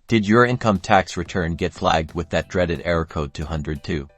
Did your income tax return get flagged with that dreaded error code 202?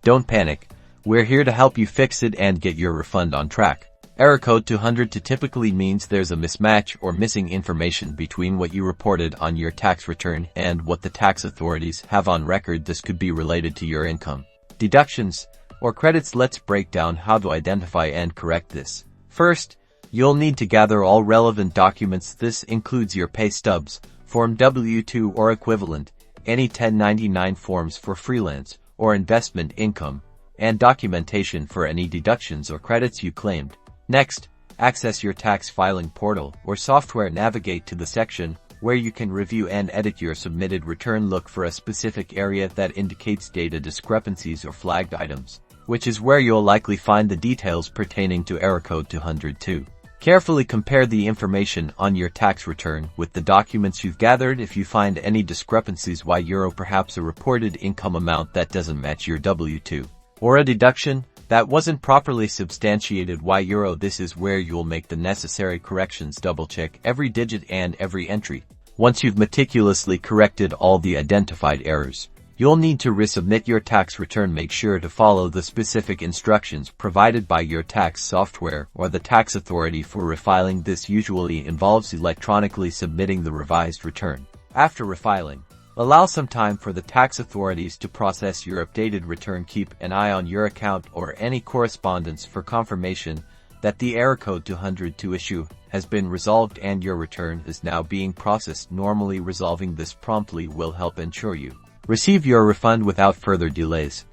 Don't panic. We're here to help you fix it and get your refund on track. Error code 202 typically means there's a mismatch or missing information between what you reported on your tax return and what the tax authorities have on record. This could be related to your income, deductions, or credits. Let's break down how to identify and correct this. First, you'll need to gather all relevant documents. This includes your pay stubs, Form W-2 or equivalent, any 1099 forms for freelance or investment income, and documentation for any deductions or credits you claimed. Next, access your tax filing portal or software. Navigate to the section where you can review and edit your submitted return. Look for a specific area that indicates data discrepancies or flagged items, which is where you'll likely find the details pertaining to error code 202. Carefully compare the information on your tax return with the documents you've gathered. If you find any discrepancies, €, perhaps a reported income amount that doesn't match your W-2, or a deduction that wasn't properly substantiated, €, this is where you'll make the necessary corrections. Double-check every digit and every entry. Once you've meticulously corrected all the identified errors, you'll need to resubmit your tax return. Make sure to follow the specific instructions provided by your tax software or the tax authority for refiling. This usually involves electronically submitting the revised return. After refiling, allow some time for the tax authorities to process your updated return. Keep an eye on your account or any correspondence for confirmation that the error code 202 issue has been resolved and your return is now being processed normally. Resolving this promptly will help ensure you receive your refund without further delays.